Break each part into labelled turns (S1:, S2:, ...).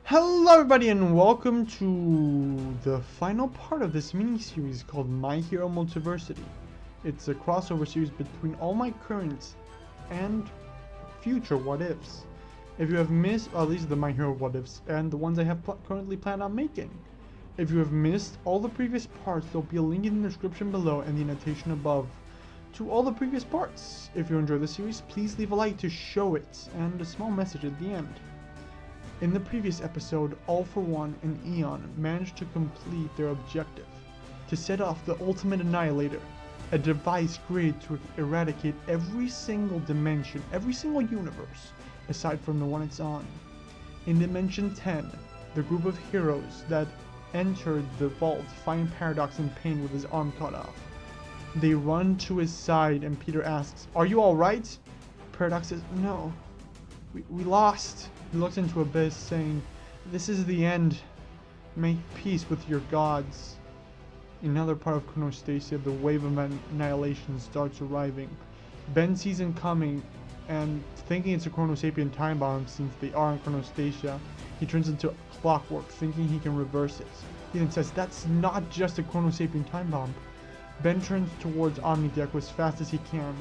S1: Hello everybody and welcome to the final part of this mini-series called My Hero Multiversity. It's a crossover series between all my current and future what-ifs. If you have missed, these are the My Hero what-ifs and the ones I have currently planned on making. If you have missed all the previous parts, there'll be a link in the description below and the annotation above to all the previous parts. If you enjoy the series, please leave a like to show it and a small message at the end. In the previous episode, All For One and Eon managed to complete their objective, to set off the Ultimate Annihilator, a device created to eradicate every single dimension, every single universe, aside from the one it's on. In Dimension 10, the group of heroes that entered the vault find Paradox in pain with his arm cut off. They run to his side and Peter asks, "Are you alright?" Paradox says, "No, we lost." He looks into Abyss, saying, "This is the end. Make peace with your gods." In another part of Chronostasia, the wave of annihilation starts arriving. Ben sees him coming, and thinking it's a Chronosapien time bomb since they are in Chronostasia, he turns into clockwork, thinking he can reverse it. He then says, "That's not just a Chronosapien time bomb." Ben turns towards Omnideku as fast as he can.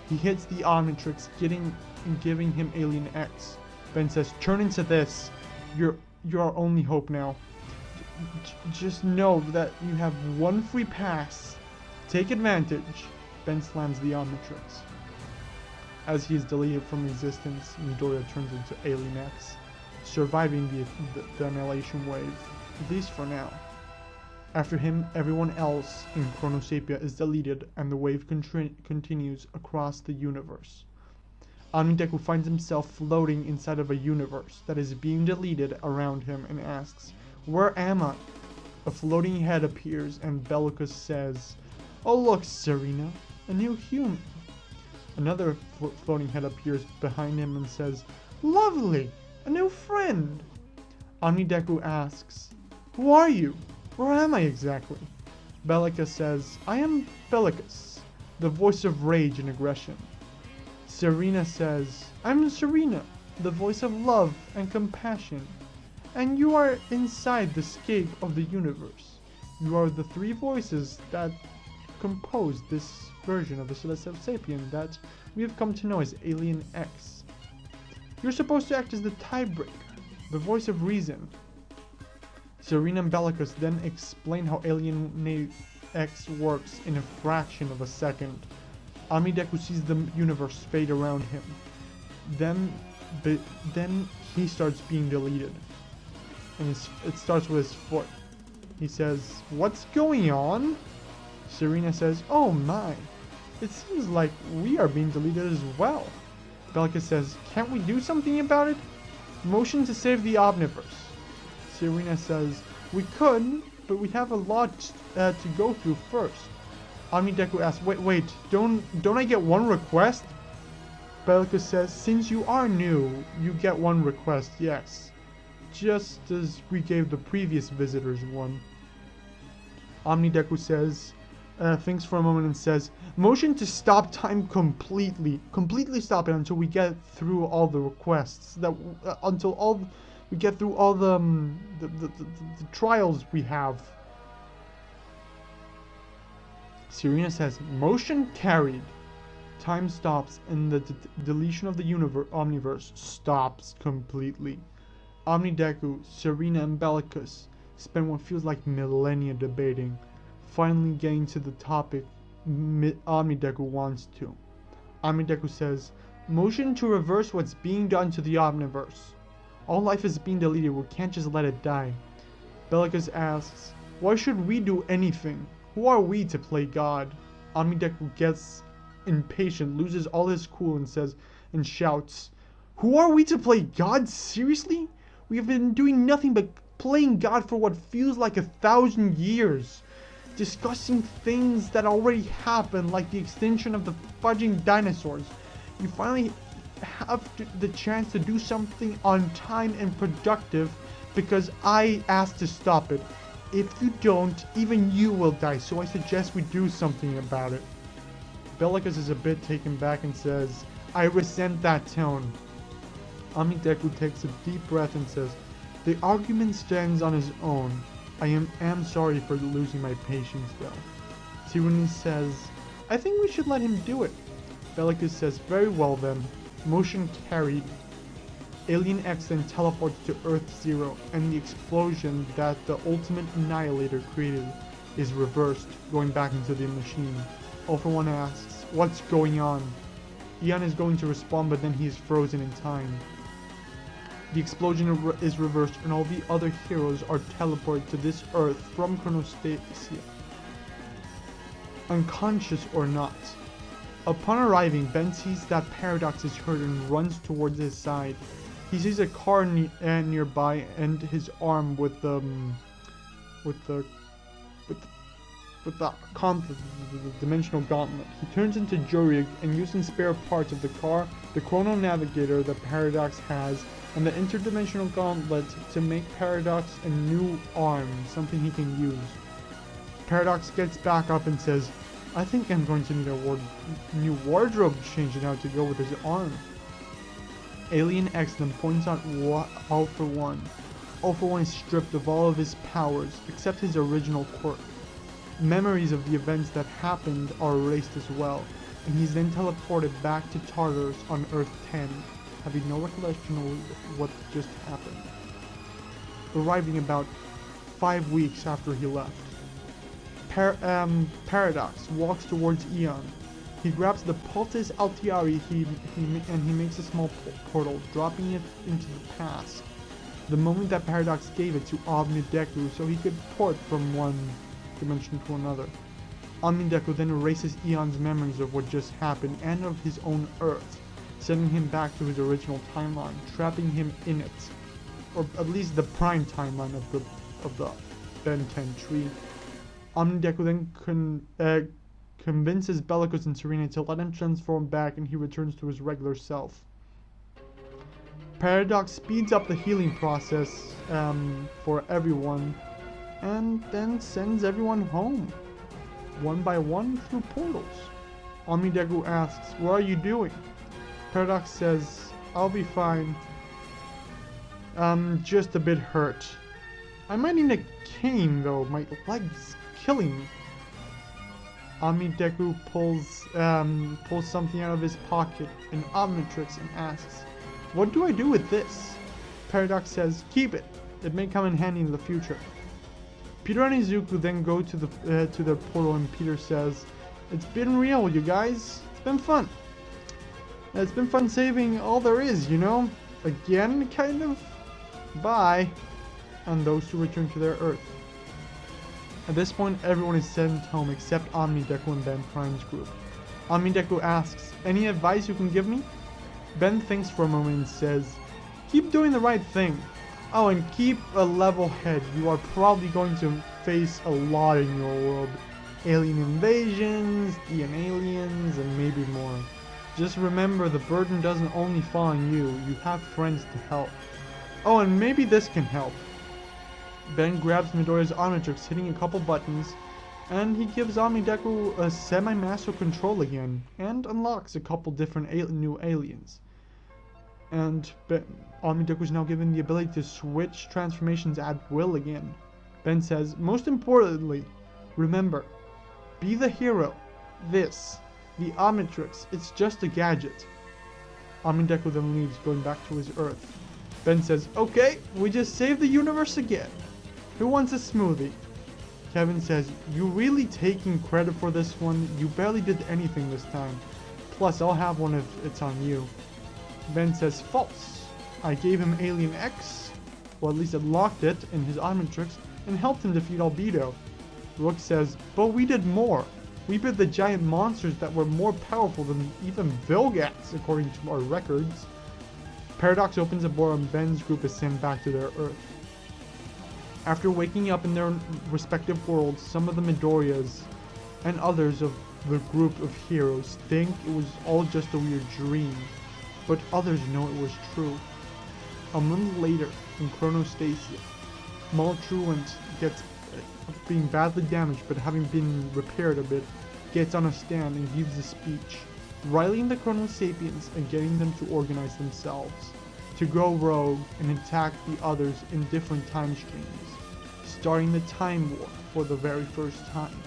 S1: He hits the Omnitrix, giving him Alien X. Ben says, "Turn into this. You're our only hope now. Just know that you have one free pass. Take advantage." Ben slams the Omnitrix. As he is deleted from existence, Midoriya turns into Alien X, surviving the annihilation wave, at least for now. After him, everyone else in Chronosapia is deleted and the wave continues across the universe. Omnideku finds himself floating inside of a universe that is being deleted around him and asks, "Where am I?" A floating head appears and Bellicus says, "Oh look, Serena, a new human." Another floating head appears behind him and says, "Lovely, a new friend." Omnideku asks, "Who are you? Where am I exactly?" Bellicus says, "I am Bellicus, the voice of rage and aggression." Serena says, "I'm Serena, the voice of love and compassion. And you are inside the scape of the universe. You are the three voices that compose this version of the Celestial Sapien that we have come to know as Alien X. You're supposed to act as the tiebreaker, the voice of reason." Serena and Bellicus then explain how Alien X works in a fraction of a second. Omnideku sees the universe fade around him. Then he starts being deleted. And it starts with his foot. He says, "What's going on?" Serena says, "Oh my, it seems like we are being deleted as well." Bellicus says, "Can't we do something about it?" "Motion to save the Omniverse." Serena says, "We could, but we have a lot to go through first." Omnideku asks, wait, don't I get one request?" Bellicus says, "Since you are new, you get one request, yes. Just as we gave the previous visitors one." Omnideku says, thinks for a moment and says, "Motion to stop time completely stop it until we get through all the requests, we get through all the trials we have." Serena says, "Motion carried." Time stops and the deletion of the Omniverse stops completely. Omnideku, Serena, and Bellicus spend what feels like millennia debating, finally getting to the topic Omnideku wants to. Omnideku says, "Motion to reverse what's being done to the Omniverse. All life is being deleted, we can't just let it die." Bellicus asks, "Why should we do anything? Who are we to play God?" Omnideku gets impatient, loses all his cool, and shouts, "Who are we to play God? Seriously? We have been doing nothing but playing God for what feels like 1,000 years. Discussing things that already happened, like the extinction of the fudging dinosaurs. You finally have the chance to do something on time and productive because I asked to stop it. If you don't, even you will die, so I suggest we do something about it." Bellicus is a bit taken back and says, "I resent that tone." Omnideku takes a deep breath and says, The argument stands on his own. I am sorry for losing my patience though. Tyranny says, I think we should let him do it. Bellicus says, very well then. Motion carried. Alien X then teleports to Earth Zero, and the explosion that the Ultimate Annihilator created is reversed, going back into the machine. All for One asks, what's going on? Eon is going to respond, but then he is frozen in time. The explosion is reversed, and all the other heroes are teleported to this Earth from Chronostasia, unconscious or not. Upon arriving, Ben sees that Paradox is hurt and runs towards his side. He sees a car nearby and his arm with the dimensional gauntlet. He turns into Jorik and using spare parts of the car, the Chrono Navigator that Paradox has, and the interdimensional gauntlet to make Paradox a new arm, something he can use. Paradox gets back up and says, I think I'm going to need a new wardrobe change now to go with his arm. Alien X then points out All for One. All for One is stripped of all of his powers, except his original quirk. Memories of the events that happened are erased as well, and he's then teleported back to Tartarus on Earth 10, having no recollection of what just happened. Arriving about 5 weeks after he left. Paradox walks towards Eon. He grabs the Pultis Altiari and he makes a small portal, dropping it into the past. The moment that Paradox gave it to Omnideku so he could port from one dimension to another. Omnideku then erases Eon's memories of what just happened and of his own Earth, sending him back to his original timeline, trapping him in it, or at least the prime timeline of the Ben 10 tree. Omnideku then convinces Bellicus and Serena to let him transform back, and he returns to his regular self. Paradox speeds up the healing process for everyone, and then sends everyone home, one by one through portals. Omnideku asks, what are you doing? Paradox says, I'll be fine. Just a bit hurt. I might need a cane though, my leg's killing me. Omnideku pulls something out of his pocket, an Omnitrix, and asks, what do I do with this? Paradox says, keep it. It may come in handy in the future. Peter and Izuku then go to the portal, and Peter says, it's been real, you guys. It's been fun. It's been fun saving all there is, you know? Again, kind of. Bye. And those two return to their Earth. At this point, everyone is sent home except Omnideku and Ben Prime's group. Omnideku asks, any advice you can give me? Ben thinks for a moment and says, keep doing the right thing. Oh, and keep a level head. You are probably going to face a lot in your world. Alien invasions, DN aliens, and maybe more. Just remember, the burden doesn't only fall on you. You have friends to help. Oh, and maybe this can help. Ben grabs Midoriya's Omnitrix, hitting a couple buttons, and he gives Omnideku a semi-master control again, and unlocks a couple different new aliens. And Omnideku is now given the ability to switch transformations at will again. Ben says, most importantly, remember, be the hero. This, the Omnitrix, it's just a gadget. Omnideku then leaves, going back to his Earth. Ben says, okay, we just saved the universe again. Who wants a smoothie? Kevin says, you really taking credit for this one? You barely did anything this time. Plus, I'll have one if it's on you. Ben says, false. I gave him Alien X, or at least unlocked it in his Omnitrix, and helped him defeat Albedo. Rook says, but we did more. We bit the giant monsters that were more powerful than even Vilgax, according to our records. Paradox opens a door and Ben's group is sent back to their Earth. After waking up in their respective worlds, some of the Midoriyas and others of the group of heroes think it was all just a weird dream, but others know it was true. A month later, in Chronostasia, Maul Truant gets being badly damaged but having been repaired a bit, gets on a stand and gives a speech, riling the Chrono Sapiens and getting them to organize themselves. to go rogue and attack the others in different time streams, starting the Time War for the very first time.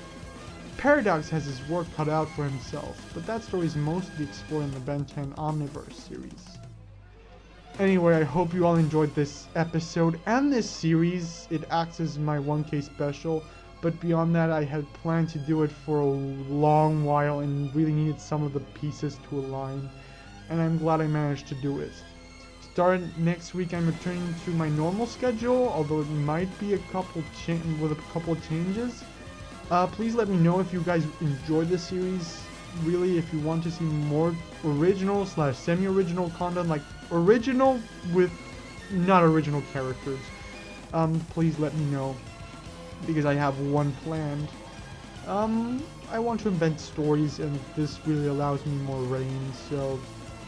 S1: Paradox has his work cut out for himself, but that story is mostly explored in the Ben 10 Omniverse series. Anyway, I hope you all enjoyed this episode and this series. It acts as my 1K special, but beyond that I had planned to do it for a long while and really needed some of the pieces to align, and I'm glad I managed to do it. Starting next week, I'm returning to my normal schedule, although it might be a couple changes. Please let me know if you guys enjoyed this series. Really, if you want to see more original / semi-original content, like original with not original characters, please let me know, because I have one planned. I want to invent stories, and this really allows me more reign, so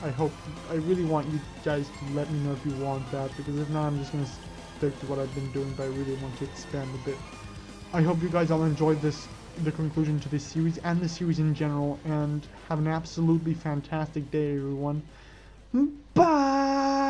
S1: I really want you guys to let me know if you want that, because if not, I'm just gonna stick to what I've been doing, but I really want to expand a bit. I hope you guys all enjoyed the conclusion to this series and the series in general, and have an absolutely fantastic day, everyone. Bye!